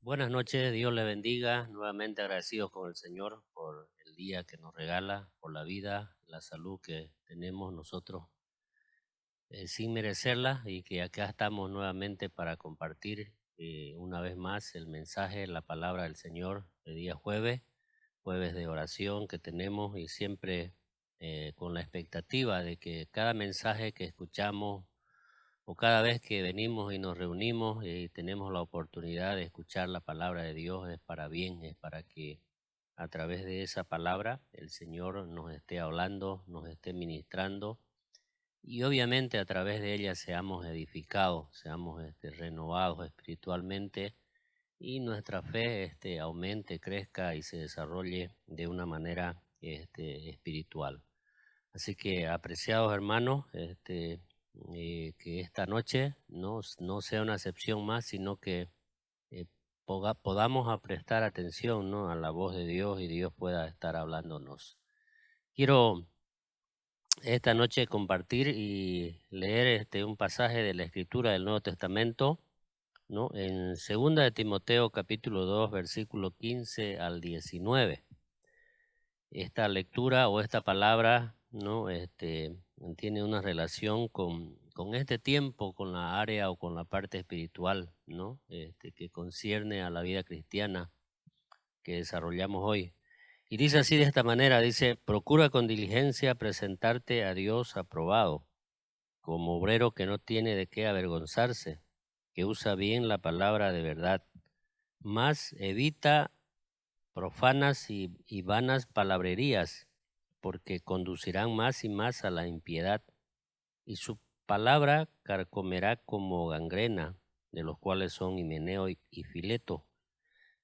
Buenas noches, Dios le bendiga. Nuevamente agradecidos con el Señor por el día que nos regala, por la vida, la salud que tenemos nosotros sin merecerla y que acá estamos nuevamente para compartir una vez más el mensaje, la palabra del Señor de día jueves, jueves de oración que tenemos y siempre con la expectativa de que cada mensaje que escuchamos o cada vez que venimos y nos reunimos y tenemos la oportunidad de escuchar la palabra de Dios es para bien, es para que a través de esa palabra el Señor nos esté hablando, nos esté ministrando y obviamente a través de ella seamos edificados, seamos renovados espiritualmente y nuestra fe aumente, crezca y se desarrolle de una manera espiritual. Así que, apreciados hermanos, que esta noche no sea una excepción más, sino que eh, podamos prestar atención, ¿no?, a la voz de Dios y Dios pueda estar hablándonos. Quiero esta noche compartir y leer un pasaje de la Escritura del Nuevo Testamento, ¿no?, en segunda de Timoteo capítulo 2 versículo 15 al 19. Esta lectura o esta palabra, ¿no?, tiene una relación con este tiempo, con la área o con la parte espiritual, ¿no?, que concierne a la vida cristiana que desarrollamos hoy. Y dice así de esta manera, dice: procura con diligencia presentarte a Dios aprobado, como obrero que no tiene de qué avergonzarse, que usa bien la palabra de verdad, mas evita profanas y vanas palabrerías, porque conducirán más y más a la impiedad, y su palabra carcomerá como gangrena, de los cuales son Himeneo y Fileto,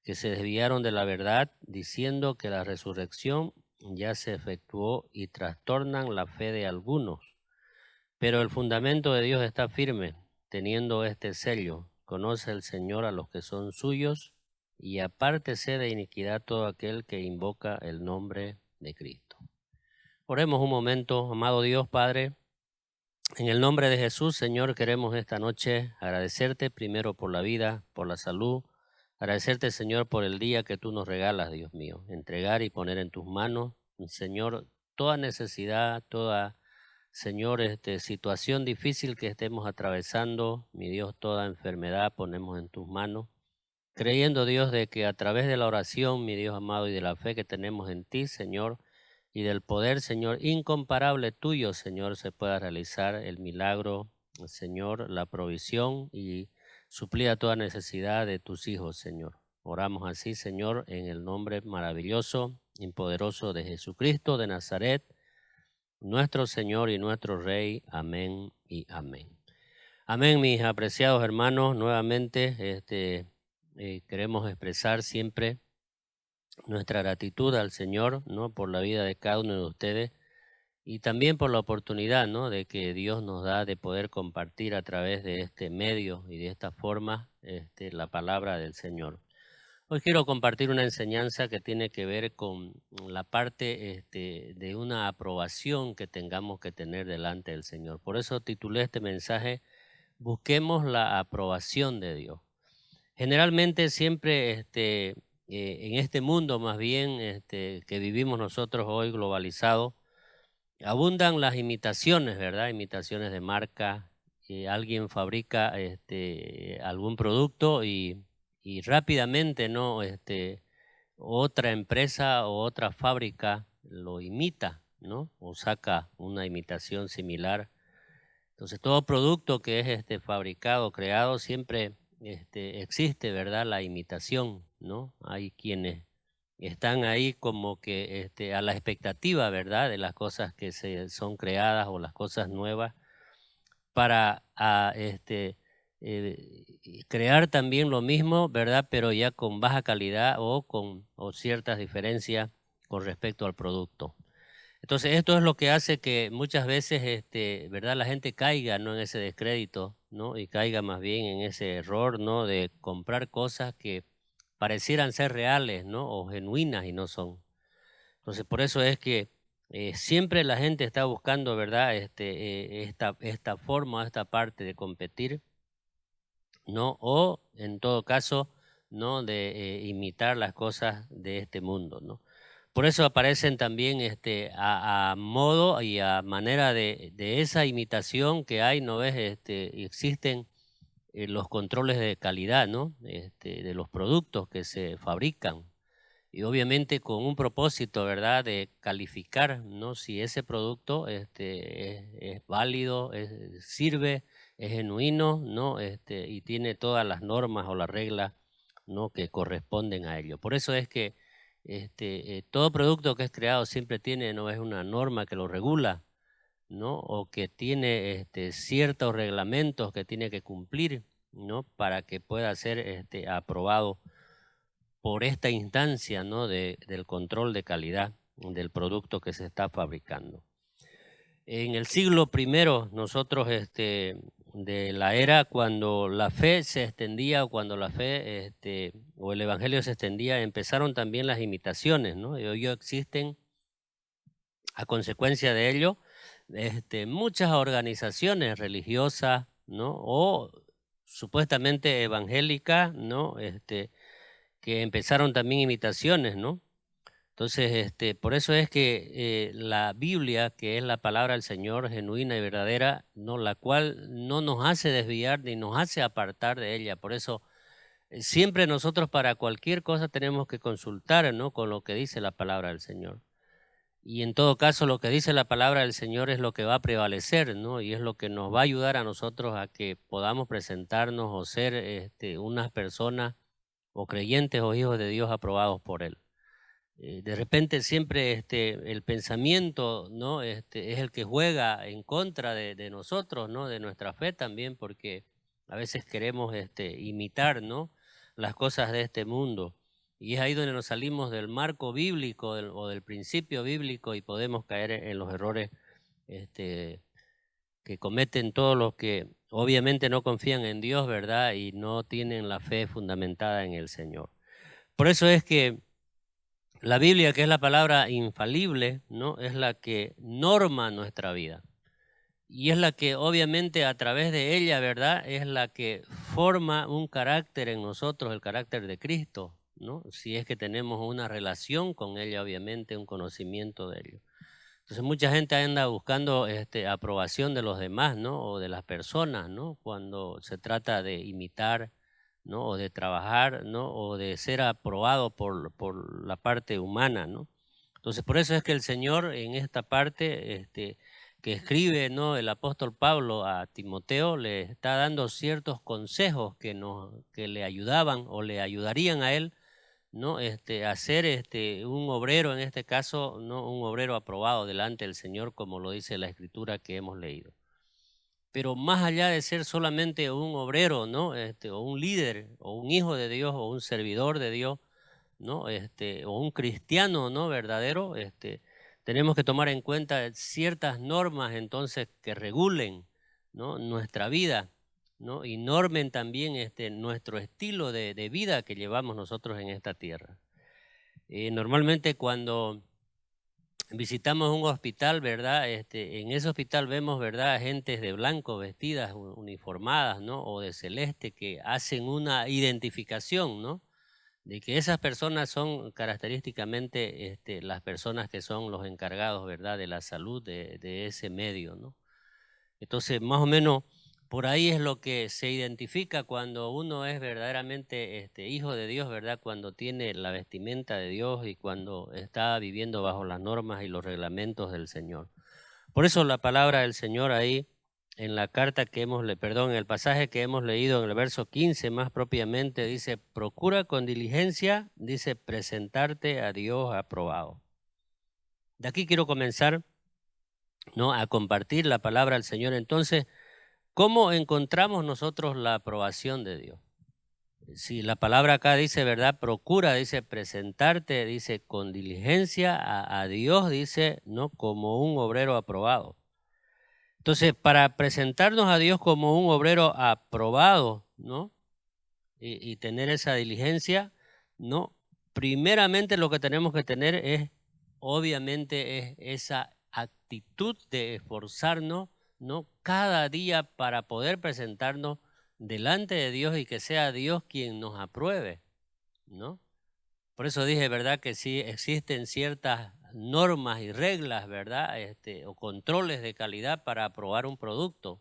que se desviaron de la verdad, diciendo que la resurrección ya se efectuó y trastornan la fe de algunos. Pero el fundamento de Dios está firme, teniendo este sello: conoce el Señor a los que son suyos, y apártese de iniquidad todo aquel que invoca el nombre de Cristo. Oremos un momento. Amado Dios Padre, en el nombre de Jesús, Señor, queremos esta noche agradecerte primero por la vida, por la salud, agradecerte, Señor, por el día que tú nos regalas, Dios mío, entregar y poner en tus manos, Señor, toda necesidad, toda, Señor, situación difícil que estemos atravesando, mi Dios, toda enfermedad ponemos en tus manos, creyendo, Dios, de que a través de la oración, mi Dios amado, y de la fe que tenemos en ti, Señor, y del poder, Señor, incomparable tuyo, Señor, se pueda realizar el milagro, Señor, la provisión y suplir a toda necesidad de tus hijos, Señor. Oramos así, Señor, en el nombre maravilloso y poderoso de Jesucristo de Nazaret, nuestro Señor y nuestro Rey. Amén y amén. Amén, mis apreciados hermanos. Nuevamente, queremos expresar siempre nuestra gratitud al Señor, ¿no?, por la vida de cada uno de ustedes y también por la oportunidad, ¿no?, de que Dios nos da de poder compartir a través de este medio y de esta forma la palabra del Señor. Hoy quiero compartir una enseñanza que tiene que ver con la parte de una aprobación que tengamos que tener delante del Señor. Por eso titulé este mensaje: busquemos la aprobación de Dios. Generalmente siempre en este mundo más bien que vivimos nosotros hoy globalizado, abundan las imitaciones, ¿verdad? Imitaciones de marca. Alguien fabrica algún producto y rápidamente, ¿no?, otra empresa o otra fábrica lo imita, ¿no?, o saca una imitación similar. Entonces, todo producto que es fabricado, creado, siempre existe, ¿verdad?, la imitación, ¿no? Hay quienes están ahí como que a la expectativa, ¿verdad?, de las cosas que se son creadas o las cosas nuevas para crear también lo mismo, ¿verdad?, pero ya con baja calidad o ciertas diferencias con respecto al producto. Entonces, esto es lo que hace que muchas veces, ¿verdad?, la gente caiga, ¿no?, en ese descrédito, ¿no?, y caiga más bien en ese error, ¿no?, de comprar cosas que parecieran ser reales, ¿no?, o genuinas y no son. Entonces, por eso es que siempre la gente está buscando, ¿verdad?, esta forma, esta parte de competir, ¿no? O en todo caso ¿no? De imitar las cosas de este mundo, ¿no? Por eso aparecen también a modo y a manera de esa imitación que hay, ¿no ves? Existen los controles de calidad, ¿no? De los productos que se fabrican. Y obviamente con un propósito, ¿verdad?, de calificar, ¿no? Si ese producto es válido, sirve, es genuino, ¿no? Y tiene todas las normas o las reglas, ¿no?, que corresponden a ello. Por eso es que todo producto que es creado siempre tiene, ¿no?, es una norma que lo regula, ¿no? O que tiene ciertos reglamentos que tiene que cumplir, ¿no?, para que pueda ser aprobado por esta instancia, ¿no?, del control de calidad del producto que se está fabricando. En el siglo primero, nosotros, de la era cuando la fe se extendía, o cuando la fe, o el evangelio se extendía, empezaron también las imitaciones, ¿no? Y hoy existen, a consecuencia de ello, muchas organizaciones religiosas, ¿no? O supuestamente evangélicas, ¿no? Que empezaron también imitaciones, ¿no? Entonces, por eso es que la Biblia, que es la palabra del Señor genuina y verdadera, ¿no?, la cual no nos hace desviar ni nos hace apartar de ella. Por eso, siempre nosotros para cualquier cosa tenemos que consultar, ¿no?, con lo que dice la palabra del Señor. Y en todo caso, lo que dice la palabra del Señor es lo que va a prevalecer, ¿no? Y es lo que nos va a ayudar a nosotros a que podamos presentarnos o ser unas personas o creyentes o hijos de Dios aprobados por Él. De repente siempre el pensamiento, ¿no?, es el que juega en contra de nosotros, ¿no?, de nuestra fe también, porque a veces queremos imitar, ¿no?, las cosas de este mundo. Y es ahí donde nos salimos del marco bíblico o del principio bíblico y podemos caer en los errores este, que cometen todos los que obviamente no confían en Dios, ¿verdad? Y no tienen la fe fundamentada en el Señor. Por eso es que la Biblia, que es la palabra infalible, ¿no?, es la que norma nuestra vida. Y es la que obviamente a través de ella, ¿verdad?, es la que forma un carácter en nosotros, el carácter de Cristo, ¿no? Si es que tenemos una relación con ella, obviamente, un conocimiento de ello. Entonces mucha gente anda buscando aprobación de los demás, ¿no?, o de las personas, ¿no?, cuando se trata de imitar, ¿no?, o de trabajar, ¿no?, o de ser aprobado por la parte humana, ¿no? Entonces por eso es que el Señor en esta parte que escribe, ¿no?, el apóstol Pablo a Timoteo, le está dando ciertos consejos que le ayudaban o le ayudarían a él, ¿no? Hacer un obrero, en este caso, ¿no?, un obrero aprobado delante del Señor, como lo dice la escritura que hemos leído. Pero más allá de ser solamente un obrero, ¿no?, o un líder, o un hijo de Dios, o un servidor de Dios, ¿no?, o un cristiano, ¿no?, verdadero, tenemos que tomar en cuenta ciertas normas entonces que regulen, ¿no?, nuestra vida, ¿no?, y normen también nuestro estilo de vida que llevamos nosotros en esta tierra. Normalmente cuando visitamos un hospital, ¿verdad? En ese hospital vemos, ¿verdad?, gentes de blanco vestidas, uniformadas, ¿no?, o de celeste, que hacen una identificación, ¿no?, de que esas personas son característicamente las personas que son los encargados, ¿verdad?, de la salud de ese medio, ¿no? Entonces, más o menos por ahí es lo que se identifica cuando uno es verdaderamente hijo de Dios, ¿verdad? Cuando tiene la vestimenta de Dios y cuando está viviendo bajo las normas y los reglamentos del Señor. Por eso la palabra del Señor ahí en la carta que perdón, en el pasaje que hemos leído en el verso 15 más propiamente dice, procura con diligencia, dice, presentarte a Dios aprobado. De aquí quiero comenzar, ¿no?, a compartir la palabra del Señor. Entonces, ¿cómo encontramos nosotros la aprobación de Dios? Si la palabra acá dice, ¿verdad? Procura, dice, presentarte, dice, con diligencia a Dios, dice, ¿no?, como un obrero aprobado. Entonces, para presentarnos a Dios como un obrero aprobado, ¿no?, y tener esa diligencia, ¿no?, primeramente lo que tenemos que tener es, obviamente, es esa actitud de esforzarnos, ¿no?, cada día para poder presentarnos delante de Dios y que sea Dios quien nos apruebe. ¿no? Por eso dije, ¿verdad?, que sí existen ciertas normas y reglas, ¿verdad?, o controles de calidad para aprobar un producto,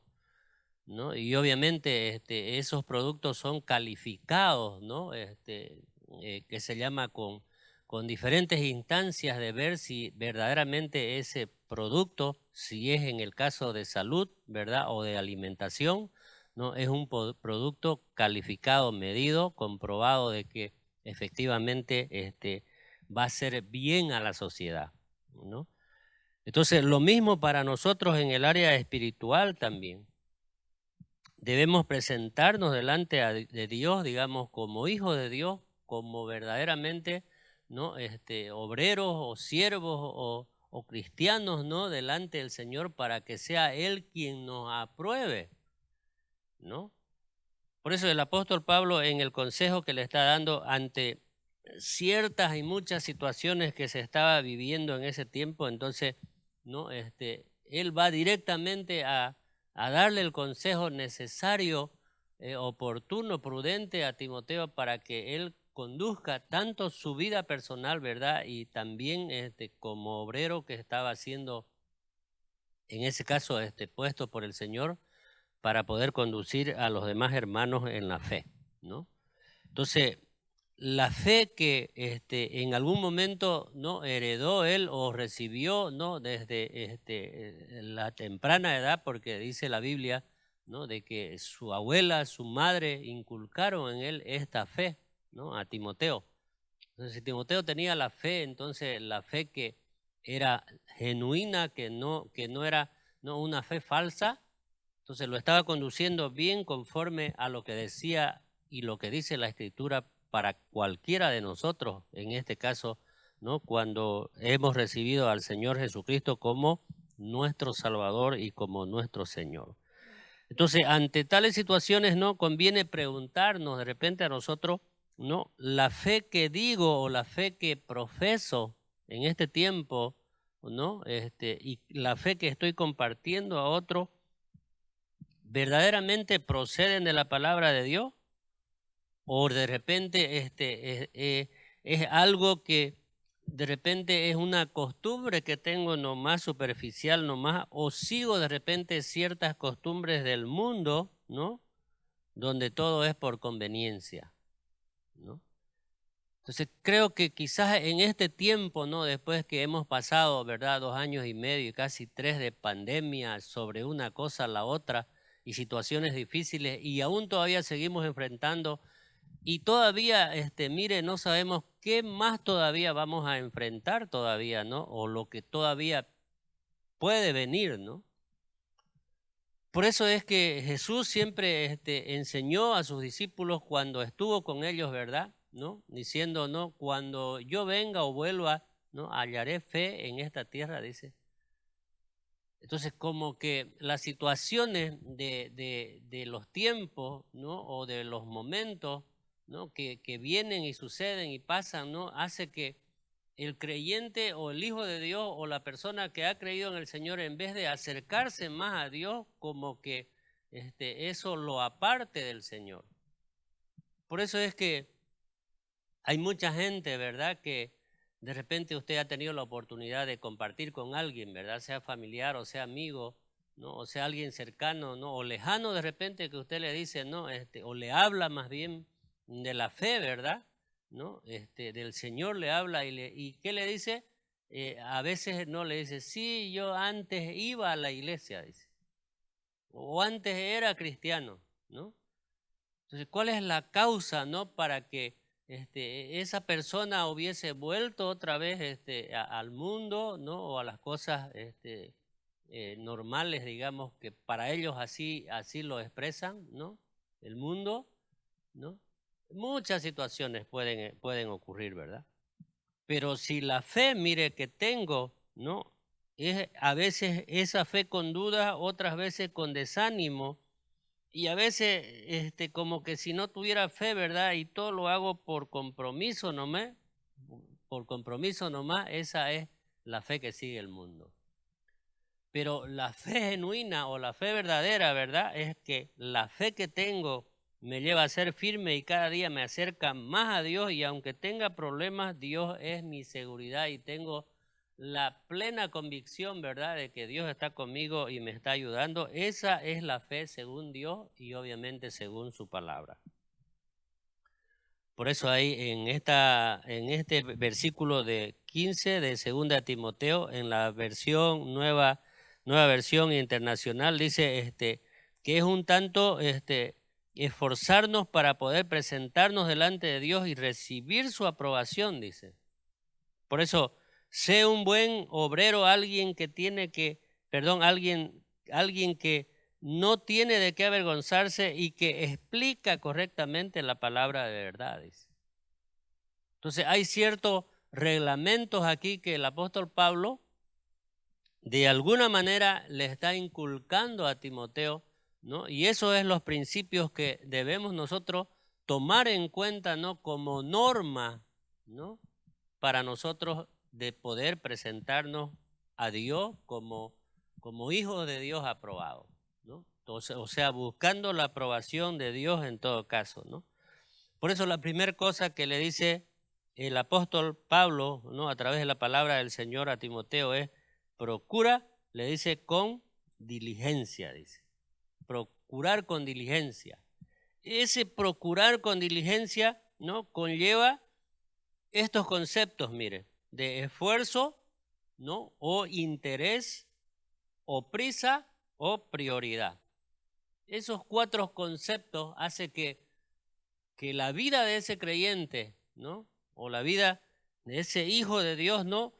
¿no? Y obviamente esos productos son calificados, ¿no? Que se llama con diferentes instancias de ver si verdaderamente ese producto, si es en el caso de salud, ¿verdad?, o de alimentación, ¿no?, es un producto calificado, medido, comprobado de que efectivamente va a ser bien a la sociedad, ¿no? Entonces, lo mismo para nosotros en el área espiritual también. Debemos presentarnos delante de Dios, digamos, como hijos de Dios, como verdaderamente, ¿no?, obreros o siervos o cristianos, ¿no?, delante del Señor, para que sea Él quien nos apruebe, ¿no? Por eso el apóstol Pablo, en el consejo que le está dando ante ciertas y muchas situaciones que se estaba viviendo en ese tiempo, entonces, ¿no?, él va directamente a darle el consejo necesario, oportuno, prudente a Timoteo, para que él conduzca tanto su vida personal, ¿verdad?, y también como obrero que estaba siendo, en ese caso, puesto por el Señor, para poder conducir a los demás hermanos en la fe, ¿no? Entonces, la fe que en algún momento, ¿no?, heredó él o recibió, ¿no?, desde la temprana edad, porque dice la Biblia, ¿no?, de que su abuela, su madre inculcaron en él esta fe, ¿no?, a Timoteo. Entonces, si Timoteo tenía la fe, entonces la fe que era genuina, que no era, ¿no?, una fe falsa, entonces lo estaba conduciendo bien conforme a lo que decía y lo que dice la Escritura para cualquiera de nosotros, en este caso, ¿no?, cuando hemos recibido al Señor Jesucristo como nuestro Salvador y como nuestro Señor. Entonces, ante tales situaciones, ¿no?, conviene preguntarnos de repente a nosotros, ¿no?, la fe que digo o la fe que profeso en este tiempo, ¿no?, y la fe que estoy compartiendo a otros, ¿verdaderamente proceden de la palabra de Dios? ¿O de repente es algo que de repente es una costumbre que tengo nomás superficial nomás, o sigo de repente ciertas costumbres del mundo, ¿no?, donde todo es por conveniencia, ¿no? Entonces creo que quizás en este tiempo, ¿no?, después que hemos pasado, ¿verdad?, 2 años y medio y casi 3 de pandemia sobre una cosa a la otra y situaciones difíciles, y aún todavía seguimos enfrentando, y todavía, mire, no sabemos qué más todavía vamos a enfrentar todavía, ¿no?, o lo que todavía puede venir, ¿no? Por eso es que Jesús siempre enseñó a sus discípulos cuando estuvo con ellos, ¿verdad?, ¿no?, diciendo, ¿no?, cuando yo venga o vuelva, ¿no?, hallaré fe en esta tierra, dice. Entonces, como que las situaciones de los tiempos, ¿no?, o de los momentos, ¿no?, que vienen y suceden y pasan, ¿no?, hace que el creyente o el hijo de Dios o la persona que ha creído en el Señor, en vez de acercarse más a Dios, como que eso lo aparte del Señor. Por eso es que hay mucha gente, ¿verdad?, que de repente usted ha tenido la oportunidad de compartir con alguien, ¿verdad?, sea familiar o sea amigo, ¿no?, o sea alguien cercano, ¿no?, o lejano de repente, que usted le dice, ¿no?, o le habla más bien de la fe, ¿verdad?, ¿no?, del Señor le habla y ¿qué le dice? A veces no le dice, sí, yo antes iba a la iglesia, dice, o antes era cristiano, ¿no? Entonces, ¿cuál es la causa, no, para que esa persona hubiese vuelto otra vez al mundo, ¿no?, o a las cosas normales, digamos, que para ellos así lo expresan, ¿no?, el mundo, ¿no? Muchas situaciones pueden ocurrir, ¿verdad? Pero si la fe, mire, que tengo, ¿no?, es a veces esa fe con duda, otras veces con desánimo, y a veces como que si no tuviera fe, ¿verdad?, y todo lo hago por compromiso nomás, esa es la fe que sigue el mundo. Pero la fe genuina o la fe verdadera, ¿verdad?, es que la fe que tengo me lleva a ser firme y cada día me acerca más a Dios, y aunque tenga problemas, Dios es mi seguridad y tengo la plena convicción, ¿verdad?, de que Dios está conmigo y me está ayudando. Esa es la fe según Dios y obviamente según su palabra. Por eso ahí en este versículo de 15 de 2 Timoteo, en la versión nueva versión internacional, dice que es un tanto esforzarnos para poder presentarnos delante de Dios y recibir su aprobación, dice. Por eso, sé un buen obrero, alguien que no tiene de qué avergonzarse y que explica correctamente la palabra de verdad, dice. Entonces hay ciertos reglamentos aquí que el apóstol Pablo de alguna manera le está inculcando a Timoteo, ¿no? Y eso es los principios que debemos nosotros tomar en cuenta, ¿no?, como norma, ¿no?, para nosotros de poder presentarnos a Dios como hijos de Dios aprobados, ¿no? Entonces, o sea, buscando la aprobación de Dios en todo caso, ¿no? Por eso la primera cosa que le dice el apóstol Pablo, ¿no?, a través de la palabra del Señor a Timoteo es: procura, le dice, con diligencia, dice. Procurar con diligencia. Ese procurar con diligencia, ¿no?, conlleva estos conceptos, mire, de esfuerzo, ¿no?, o interés, o prisa, o prioridad. Esos 4 conceptos hacen que la vida de ese creyente, ¿no?, o la vida de ese hijo de Dios, ¿no?,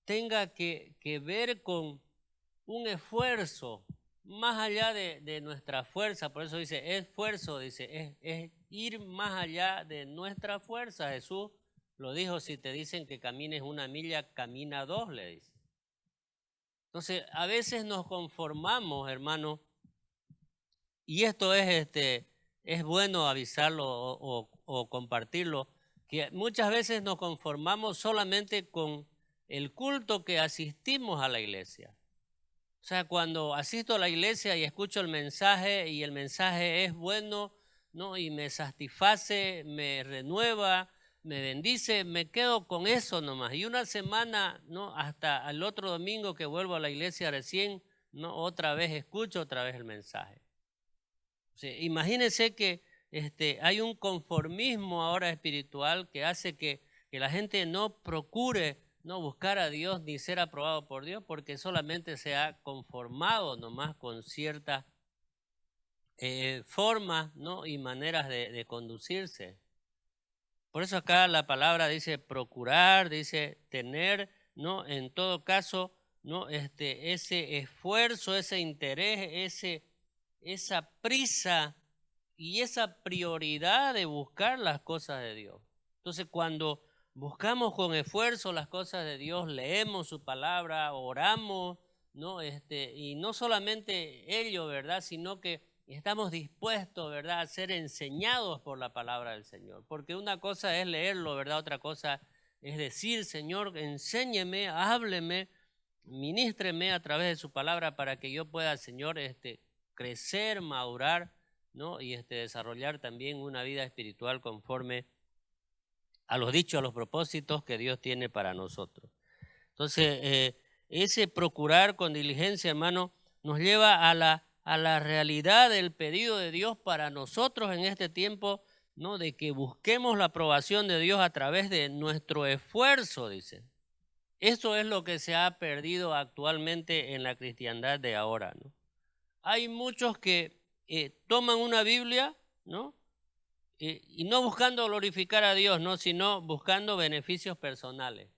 tenga que ver con un esfuerzo más allá de nuestra fuerza. Por eso dice esfuerzo, dice, es ir más allá de nuestra fuerza. Jesús lo dijo: si te dicen que camines 1 milla, camina 2, le dice. Entonces, a veces nos conformamos, hermano, y esto es bueno avisarlo o compartirlo, que muchas veces nos conformamos solamente con el culto que asistimos a la iglesia. O sea, cuando asisto a la iglesia y escucho el mensaje y el mensaje es bueno, ¿no?, y me satisface, me renueva, me bendice, me quedo con eso nomás. Y una semana, ¿no?, hasta el otro domingo que vuelvo a la iglesia recién, ¿no?, otra vez escucho otra vez el mensaje. O sea, imagínense que hay un conformismo ahora espiritual que hace que la gente no procure, no buscar a Dios ni ser aprobado por Dios, porque solamente se ha conformado nomás con ciertas formas, ¿no?, y maneras de conducirse. Por eso acá la palabra dice procurar, dice tener, ¿no?, en todo caso, ¿no?, ese esfuerzo, ese interés, esa prisa y esa prioridad de buscar las cosas de Dios. Entonces, cuando buscamos con esfuerzo las cosas de Dios, leemos su palabra, oramos, ¿no?, y no solamente ello, ¿verdad?, sino que estamos dispuestos, ¿verdad?, a ser enseñados por la palabra del Señor. Porque una cosa es leerlo, ¿verdad?, otra cosa es decir: Señor, enséñeme, hábleme, ministreme a través de su palabra para que yo pueda, Señor, crecer, madurar, ¿no?, y desarrollar también una vida espiritual conforme a los dichos, a los propósitos que Dios tiene para nosotros. Entonces, ese procurar con diligencia, hermano, nos lleva a la realidad del pedido de Dios para nosotros en este tiempo, ¿no?, de que busquemos la aprobación de Dios a través de nuestro esfuerzo, dice. Eso es lo que se ha perdido actualmente en la cristiandad de ahora, ¿no? Hay muchos que toman una Biblia, ¿no?, y no buscando glorificar a Dios, ¿no?, sino buscando beneficios personales.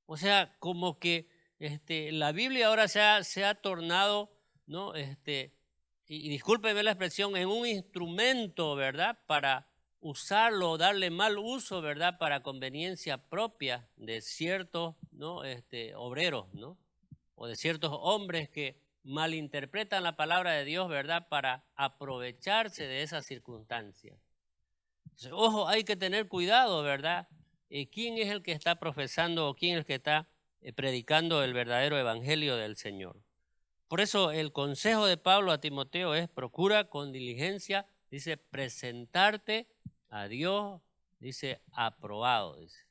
O sea, como que la Biblia ahora se ha tornado, ¿no?, y discúlpeme la expresión, en un instrumento, ¿verdad?, para usarlo o darle mal uso, ¿verdad?, para conveniencia propia de ciertos, ¿no?, obreros, ¿no?, o de ciertos hombres que malinterpretan la palabra de Dios, ¿verdad?, para aprovecharse de esa circunstancia. Entonces, ojo, hay que tener cuidado, ¿verdad? ¿Quién es el que está profesando o quién es el que está predicando el verdadero evangelio del Señor? Por eso el consejo de Pablo a Timoteo es: procura con diligencia dice presentarte a Dios, dice aprobado, dice.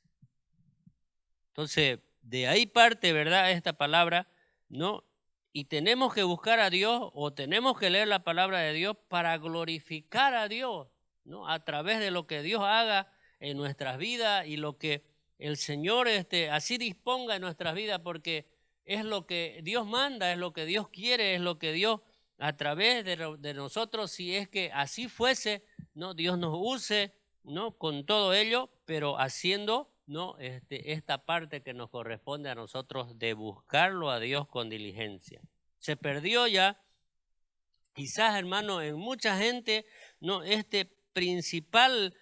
Entonces, de ahí parte, ¿verdad?, esta palabra, ¿no? Y tenemos que buscar a Dios o tenemos que leer la palabra de Dios para glorificar a Dios, ¿no? A través de lo que Dios haga en nuestras vidas y lo que el Señor así disponga en nuestras vidas, porque es lo que Dios manda, es lo que Dios quiere, es lo que Dios a través de nosotros, si es que así fuese, ¿no? Dios nos use, ¿no? Con todo ello, pero haciendo, ¿no? Esta parte que nos corresponde a nosotros de buscarlo a Dios con diligencia. Se perdió ya, quizás, hermano, en mucha gente, ¿no? Este principal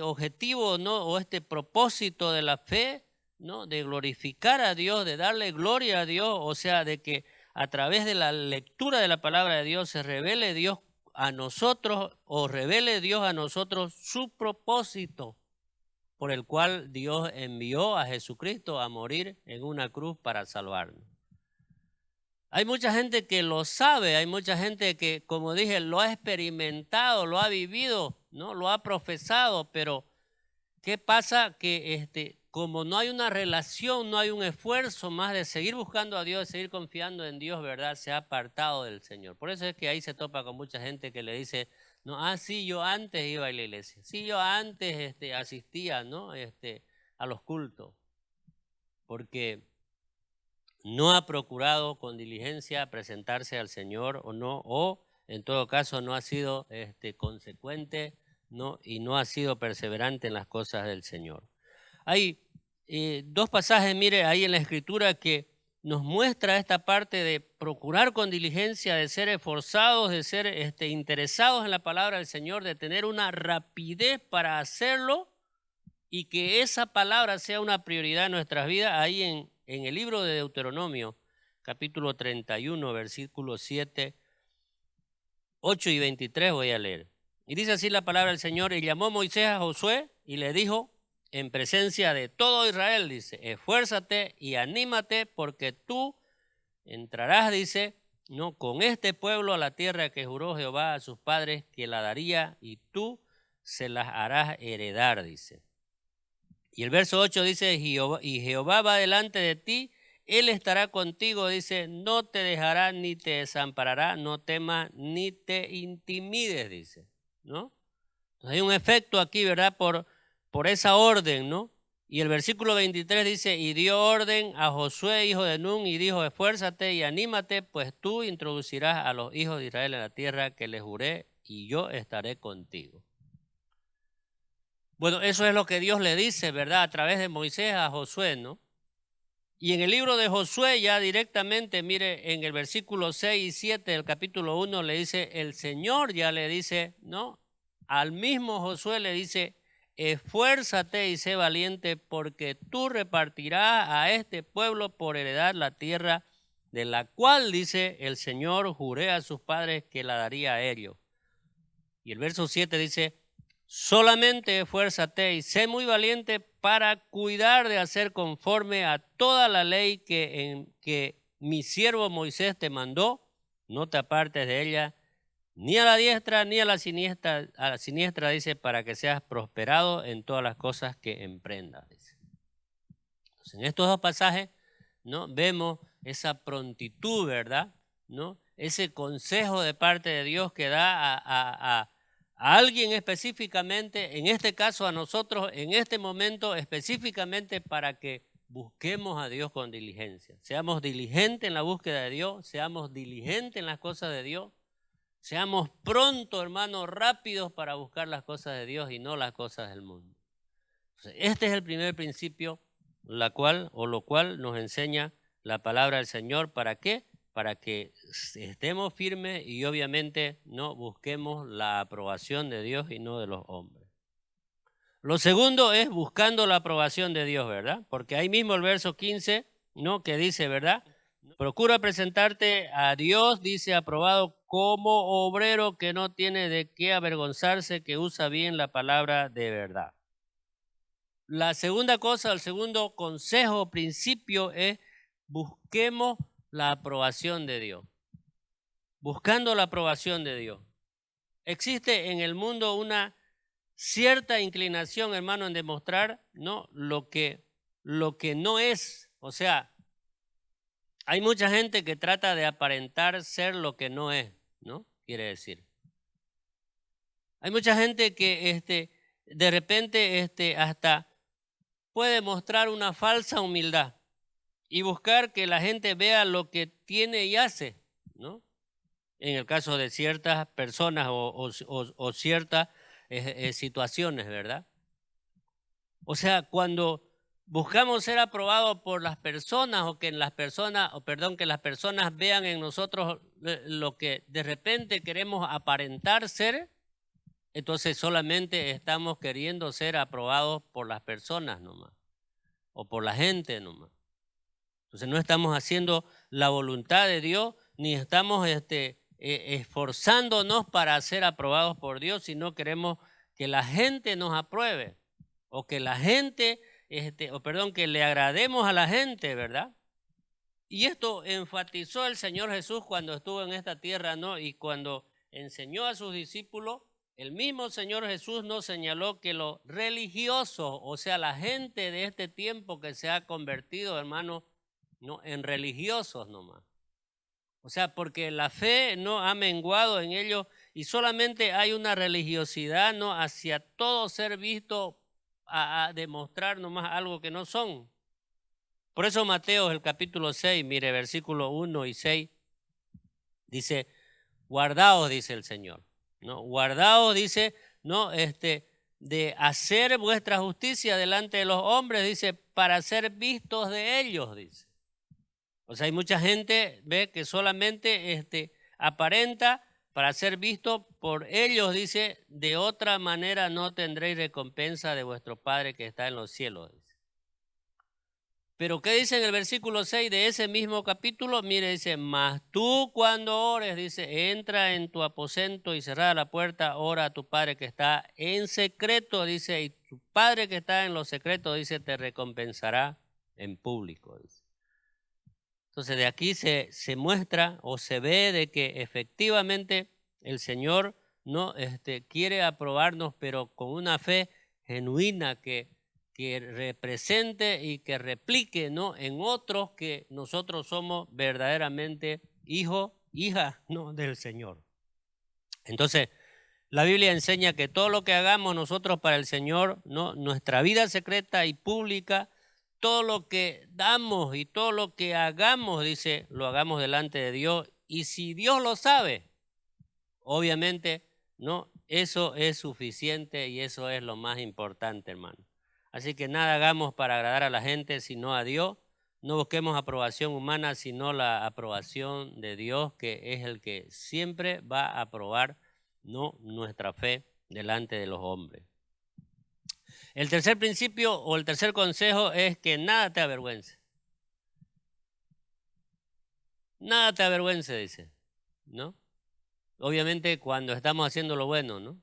objetivo, ¿no? O este propósito de la fe, ¿no? De glorificar a Dios, de darle gloria a Dios, o sea, de que a través de la lectura de la palabra de Dios se revele Dios a nosotros o revele Dios a nosotros su propósito por el cual Dios envió a Jesucristo a morir en una cruz para salvarnos. Hay mucha gente que lo sabe, hay mucha gente que, como dije, lo ha experimentado, lo ha vivido, ¿no? Lo ha profesado, pero ¿qué pasa? Que como no hay una relación, no hay un esfuerzo más de seguir buscando a Dios, de seguir confiando en Dios, ¿verdad? Se ha apartado del Señor. Por eso es que ahí se topa con mucha gente que le dice, no, sí, yo antes iba a la iglesia, sí, yo antes asistía, ¿no? A los cultos, porque no ha procurado con diligencia presentarse al Señor o no, o en todo caso no ha sido consecuente, ¿no? Y no ha sido perseverante en las cosas del Señor. Hay dos pasajes, mire, ahí en la Escritura que nos muestra esta parte de procurar con diligencia, de ser esforzados, de ser interesados en la palabra del Señor, de tener una rapidez para hacerlo y que esa palabra sea una prioridad en nuestras vidas. Ahí en el libro de Deuteronomio, capítulo 31, versículos 7, 8 y 23 voy a leer. Y dice así la palabra del Señor: y llamó Moisés a Josué y le dijo en presencia de todo Israel, dice, esfuérzate y anímate porque tú entrarás, dice, no, con este pueblo a la tierra que juró Jehová a sus padres que la daría, y tú se las harás heredar, dice. Y el verso 8 dice, y Jehová va delante de ti, él estará contigo, dice, no te dejará ni te desamparará, no temas ni te intimides, dice, ¿no? Entonces hay un efecto aquí, ¿verdad? Por esa orden, ¿no? Y el versículo 23 dice, y dio orden a Josué, hijo de Nun, y dijo, esfuérzate y anímate, pues tú introducirás a los hijos de Israel en la tierra que les juré, y yo estaré contigo. Bueno, eso es lo que Dios le dice, ¿verdad? A través de Moisés a Josué, ¿no? Y en el libro de Josué ya directamente, mire, en el versículo 6 y 7 del capítulo 1 le dice, el Señor ya le dice, ¿no? Al mismo Josué le dice, esfuérzate y sé valiente porque tú repartirás a este pueblo por heredad la tierra de la cual, dice, el Señor juré a sus padres que la daría a ellos. Y el verso 7 dice, solamente esfuérzate y sé muy valiente para cuidar de hacer conforme a toda la ley que mi siervo Moisés te mandó, no te apartes de ella, ni a la diestra ni a la siniestra, dice, para que seas prosperado en todas las cosas que emprendas, dice. Entonces, en estos dos pasajes, ¿no? Vemos esa prontitud, ¿verdad? ¿No? Ese consejo de parte de Dios que da a alguien específicamente, en este caso a nosotros, en este momento específicamente para que busquemos a Dios con diligencia. Seamos diligentes en la búsqueda de Dios, seamos diligentes en las cosas de Dios, seamos pronto, hermanos, rápidos para buscar las cosas de Dios y no las cosas del mundo. Entonces, este es el primer principio, lo cual nos enseña la palabra del Señor. ¿Para qué? Para que estemos firmes y obviamente no busquemos la aprobación de Dios y no de los hombres. Lo segundo es buscando la aprobación de Dios, ¿verdad? Porque ahí mismo el verso 15, ¿no? Que dice, ¿verdad? Procura presentarte a Dios, dice, aprobado como obrero que no tiene de qué avergonzarse, que usa bien la palabra de verdad. La segunda cosa, el segundo consejo, principio es busquemos la aprobación de Dios. Buscando la aprobación de Dios. existe en el mundo una cierta inclinación, hermano, en demostrar, ¿no?, lo que no es. O sea, hay mucha gente que trata de aparentar ser lo que no es, ¿no? Quiere decir. Hay mucha gente que de repente hasta puede mostrar una falsa humildad y buscar que la gente vea lo que tiene y hace, ¿no? En el caso de ciertas personas o ciertas situaciones, ¿verdad? O sea, cuando buscamos ser aprobados por las personas o que las personas, que las personas vean en nosotros lo que de repente queremos aparentar ser, entonces solamente estamos queriendo ser aprobados por las personas nomás o por la gente nomás. Entonces no estamos haciendo la voluntad de Dios ni estamos esforzándonos para ser aprobados por Dios, sino queremos que la gente nos apruebe o que la gente, que le agrademos a la gente, ¿verdad? Y esto enfatizó el Señor Jesús cuando estuvo en esta tierra, ¿no? Y cuando enseñó a sus discípulos, el mismo Señor Jesús nos señaló que los religiosos, o sea, la gente de este tiempo que se ha convertido, hermano, no en religiosos nomás. O sea, porque la fe no ha menguado en ellos y solamente hay una religiosidad, ¿no?, hacia todo ser visto a demostrar nomás algo que no son. Por eso Mateo, el capítulo 6, mire, versículo 1 y 6, dice, guardaos, dice el Señor, ¿no? Guardaos, dice, ¿no?, de hacer vuestra justicia delante de los hombres, dice, para ser vistos de ellos, dice. O sea, hay mucha gente, ve, que solamente aparenta para ser visto por ellos, dice, de otra manera no tendréis recompensa de vuestro Padre que está en los cielos, dice. Pero ¿qué dice en el versículo 6 de ese mismo capítulo? Mire, dice, mas tú cuando ores, dice, entra en tu aposento y cerrada la puerta, ora a tu Padre que está en secreto, dice, y tu Padre que está en los secretos, dice, te recompensará en público, dice. Entonces de aquí se muestra o se ve de que efectivamente el Señor no quiere aprobarnos, pero con una fe genuina que represente y que replique, ¿no?, en otros que nosotros somos verdaderamente hijos, hijas, ¿no?, del Señor. Entonces, la Biblia enseña que todo lo que hagamos nosotros para el Señor, ¿no?, nuestra vida secreta y pública, todo lo que damos y todo lo que hagamos, dice, lo hagamos delante de Dios. Y si Dios lo sabe, obviamente, ¿no?, eso es suficiente y eso es lo más importante, hermano. Así que nada hagamos para agradar a la gente, sino a Dios. No busquemos aprobación humana, sino la aprobación de Dios, que es el que siempre va a aprobar, ¿no?, nuestra fe delante de los hombres. El tercer principio o el tercer consejo es que nada te avergüence. Nada te avergüence, dice, ¿no? Obviamente cuando estamos haciendo lo bueno, ¿no?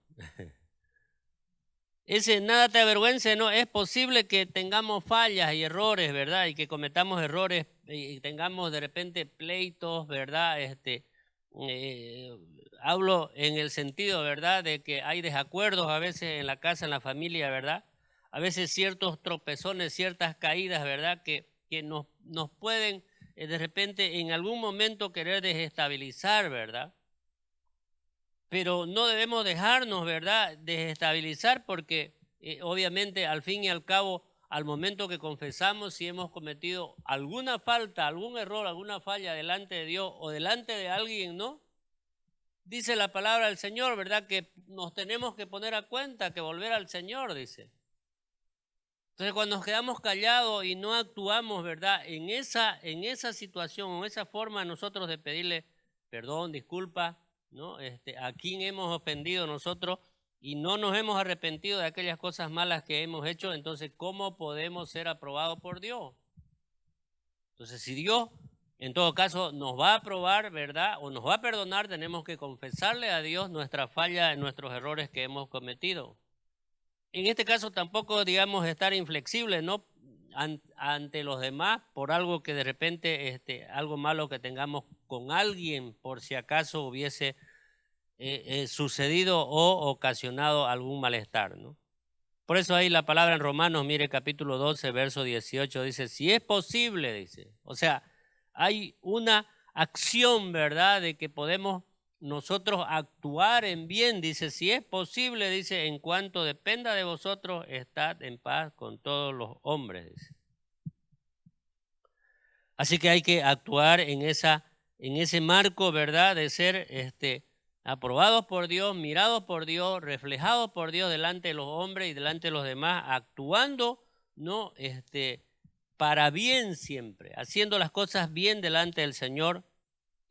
Ese nada te avergüence, ¿no? Es posible que tengamos fallas y errores, ¿verdad? Y que cometamos errores y tengamos de repente pleitos, ¿verdad? Hablo en el sentido, ¿verdad?, de que hay desacuerdos a veces en la casa, en la familia, ¿verdad? A veces ciertos tropezones, ciertas caídas, ¿verdad?, que nos pueden de repente en algún momento querer desestabilizar, ¿verdad? Pero no debemos dejarnos, ¿verdad?, desestabilizar porque obviamente al fin y al cabo, al momento que confesamos si hemos cometido alguna falta, algún error, alguna falla delante de Dios o delante de alguien, ¿no? Dice la palabra del Señor, ¿verdad?, que nos tenemos que poner a cuenta, que volver al Señor, dice. Entonces cuando nos quedamos callados y no actuamos, ¿verdad?, en esa situación, en esa forma nosotros de pedirle perdón, disculpa, ¿no?, a quien hemos ofendido nosotros y no nos hemos arrepentido de aquellas cosas malas que hemos hecho, entonces ¿cómo podemos ser aprobados por Dios? Entonces si Dios en todo caso nos va a aprobar, ¿verdad?, o nos va a perdonar, tenemos que confesarle a Dios nuestra falla, nuestros errores que hemos cometido. En este caso tampoco, digamos, estar inflexible, ¿no?, ante los demás por algo que de repente, algo malo que tengamos con alguien, por si acaso hubiese sucedido o ocasionado algún malestar, ¿no? Por eso ahí la palabra en Romanos, mire capítulo 12, verso 18, dice, si es posible, dice, o sea, hay una acción, ¿verdad?, de que podemos nosotros actuar en bien, dice, si es posible, dice, en cuanto dependa de vosotros, estad en paz con todos los hombres, dice. Así que hay que actuar en ese marco, ¿verdad?, de ser aprobados por Dios, mirados por Dios, reflejados por Dios delante de los hombres y delante de los demás, actuando, ¿no?, para bien siempre, haciendo las cosas bien delante del Señor.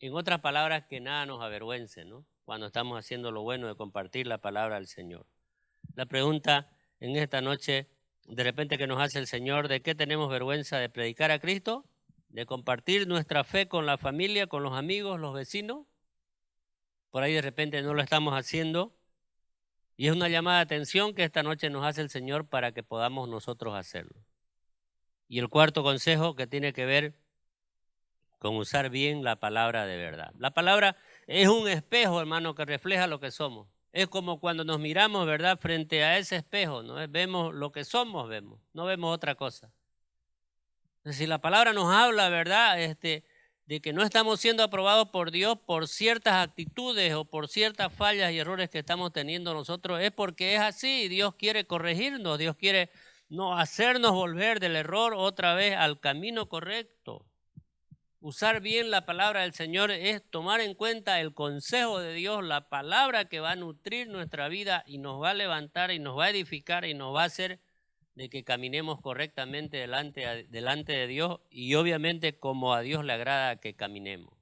En otras palabras, que nada nos avergüence, ¿no?, cuando estamos haciendo lo bueno de compartir la palabra del Señor. La pregunta en esta noche, de repente que nos hace el Señor, ¿de qué tenemos vergüenza de predicar a Cristo? ¿De compartir nuestra fe con la familia, con los amigos, los vecinos? Por ahí de repente no lo estamos haciendo. Y es una llamada de atención que esta noche nos hace el Señor para que podamos nosotros hacerlo. Y el cuarto consejo que tiene que ver con usar bien la palabra de verdad. La palabra es un espejo, hermano, que refleja lo que somos. Es como cuando nos miramos, ¿verdad?, frente a ese espejo, ¿no? Vemos lo que somos, no vemos otra cosa. Si la palabra nos habla, ¿verdad?, de que no estamos siendo aprobados por Dios por ciertas actitudes o por ciertas fallas y errores que estamos teniendo nosotros, es porque es así. Dios quiere corregirnos, Dios quiere no hacernos volver del error otra vez al camino correcto. Usar bien la palabra del Señor es tomar en cuenta el consejo de Dios, la palabra que va a nutrir nuestra vida y nos va a levantar y nos va a edificar y nos va a hacer de que caminemos correctamente delante de Dios y obviamente como a Dios le agrada que caminemos.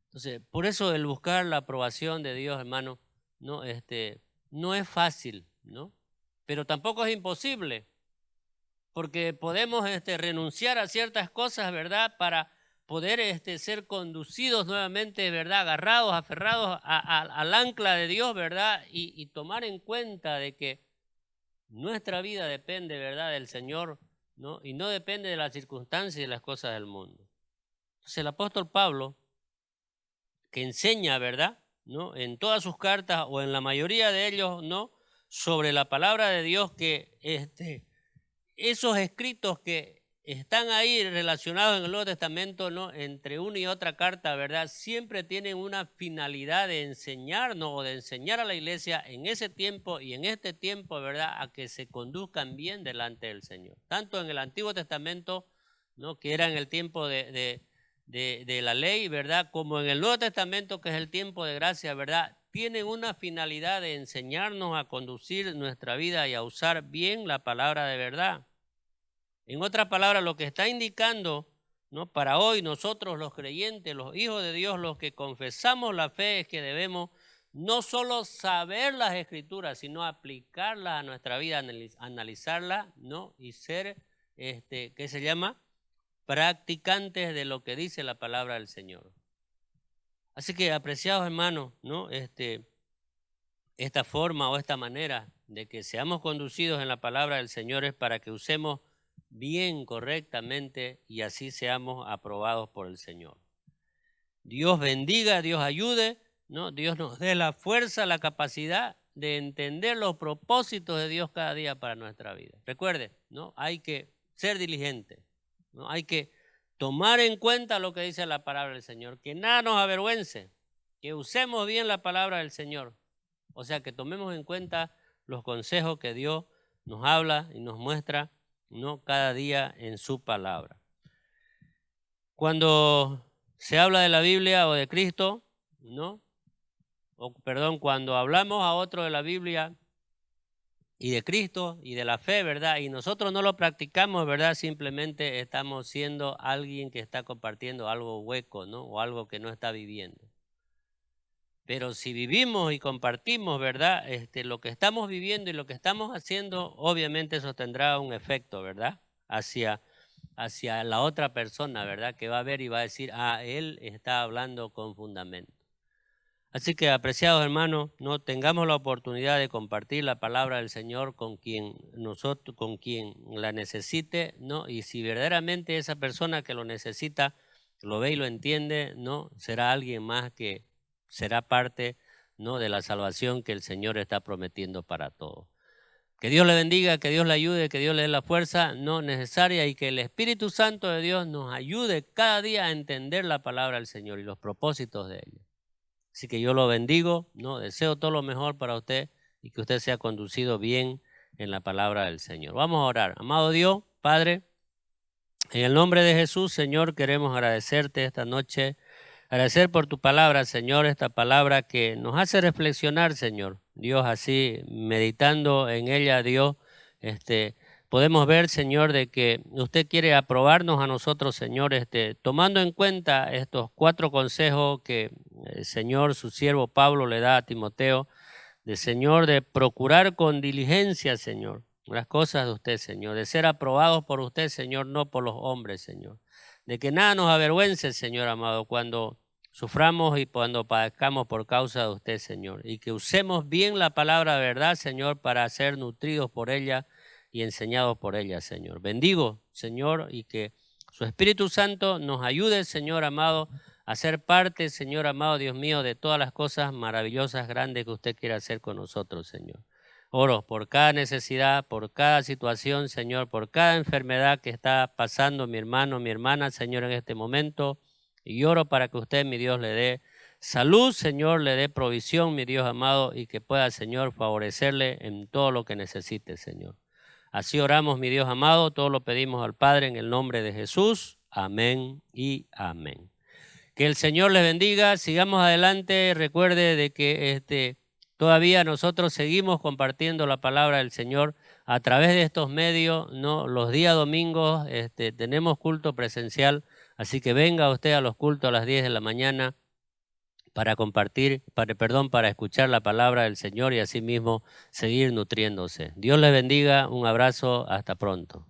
Entonces, por eso el buscar la aprobación de Dios, hermano, no es fácil, ¿no? Pero tampoco es imposible, porque podemos renunciar a ciertas cosas, ¿verdad?, para poder ser conducidos nuevamente, ¿verdad?, agarrados, aferrados al ancla de Dios, ¿verdad?, y tomar en cuenta de que nuestra vida depende, ¿verdad?, del Señor, ¿no?, y no depende de las circunstancias y de las cosas del mundo. Entonces el apóstol Pablo, que enseña, ¿verdad?, ¿no?, en todas sus cartas o en la mayoría de ellos, ¿no?, sobre la palabra de Dios, que esos escritos que están ahí relacionados en el Nuevo Testamento, ¿no?, entre una y otra carta, ¿verdad?, siempre tienen una finalidad de enseñarnos o de enseñar a la iglesia en ese tiempo y en este tiempo, ¿verdad?, a que se conduzcan bien delante del Señor. Tanto en el Antiguo Testamento, ¿no?, que era en el tiempo de la ley, ¿verdad?, como en el Nuevo Testamento, que es el tiempo de gracia, ¿verdad?, tienen una finalidad de enseñarnos a conducir nuestra vida y a usar bien la palabra de verdad. En otras palabras, lo que está indicando, ¿no?, para hoy nosotros los creyentes, los hijos de Dios, los que confesamos la fe, es que debemos no solo saber las Escrituras, sino aplicarlas a nuestra vida, analizarlas, ¿no?, y ser, ¿qué se llama?, practicantes de lo que dice la palabra del Señor. Así que, apreciados hermanos, ¿no?, esta forma o esta manera de que seamos conducidos en la palabra del Señor es para que usemos bien, correctamente, y así seamos aprobados por el Señor. Dios bendiga, Dios ayude, ¿no?, Dios nos dé la fuerza, la capacidad de entender los propósitos de Dios cada día para nuestra vida. Recuerde, ¿no?, hay que ser diligente, ¿no?, hay que tomar en cuenta lo que dice la palabra del Señor, que nada nos avergüence, que usemos bien la palabra del Señor. O sea, que tomemos en cuenta los consejos que Dios nos habla y nos muestra, ¿no?, cada día en su palabra. Cuando se habla de la Biblia o de Cristo, ¿no?, cuando hablamos a otro de la Biblia y de Cristo y de la fe, ¿verdad?, y nosotros no lo practicamos, ¿verdad?, simplemente estamos siendo alguien que está compartiendo algo hueco, ¿no?, o algo que no está viviendo. Pero si vivimos y compartimos, ¿verdad?, lo que estamos viviendo y lo que estamos haciendo, obviamente eso tendrá un efecto, ¿verdad?, hacia la otra persona, ¿verdad?, que va a ver y va a decir, él está hablando con fundamento. Así que, apreciados hermanos, no tengamos la oportunidad de compartir la palabra del Señor con quien la necesite, ¿no? Y si verdaderamente esa persona que lo necesita lo ve y lo entiende, ¿no?, será alguien más que será parte, ¿no?, de la salvación que el Señor está prometiendo para todos. Que Dios le bendiga, que Dios le ayude, que Dios le dé la fuerza no necesaria y que el Espíritu Santo de Dios nos ayude cada día a entender la palabra del Señor y los propósitos de ella. Así que yo lo bendigo, ¿no? Deseo todo lo mejor para usted y que usted sea conducido bien en la palabra del Señor. Vamos a orar. Amado Dios, Padre, en el nombre de Jesús, Señor, queremos agradecerte esta noche, agradecer por tu palabra, Señor, esta palabra que nos hace reflexionar, Señor. Dios, así, meditando en ella, Dios, podemos ver, Señor, de que usted quiere aprobarnos a nosotros, Señor, tomando en cuenta estos 4 consejos que el Señor, su siervo Pablo, le da a Timoteo, de Señor, de procurar con diligencia, Señor, las cosas de usted, Señor, de ser aprobados por usted, Señor, no por los hombres, Señor. De que nada nos avergüence, Señor amado, cuando suframos y cuando padezcamos por causa de usted, Señor. Y que usemos bien la palabra verdad, Señor, para ser nutridos por ella y enseñados por ella, Señor. Bendigo, Señor, y que su Espíritu Santo nos ayude, Señor amado, a ser parte, Señor amado, Dios mío, de todas las cosas maravillosas, grandes que usted quiere hacer con nosotros, Señor. Oro por cada necesidad, por cada situación, Señor, por cada enfermedad que está pasando mi hermano, mi hermana, Señor, en este momento. Y oro para que usted, mi Dios, le dé salud, Señor, le dé provisión, mi Dios amado, y que pueda, Señor, favorecerle en todo lo que necesite, Señor. Así oramos, mi Dios amado, todo lo pedimos al Padre en el nombre de Jesús. Amén y amén. Que el Señor les bendiga, sigamos adelante, recuerde de que todavía nosotros seguimos compartiendo la palabra del Señor a través de estos medios, ¿no? Los días domingos tenemos culto presencial, así que venga usted a los cultos a las 10 de la mañana para compartir, para escuchar la palabra del Señor y asimismo seguir nutriéndose. Dios les bendiga, un abrazo, hasta pronto.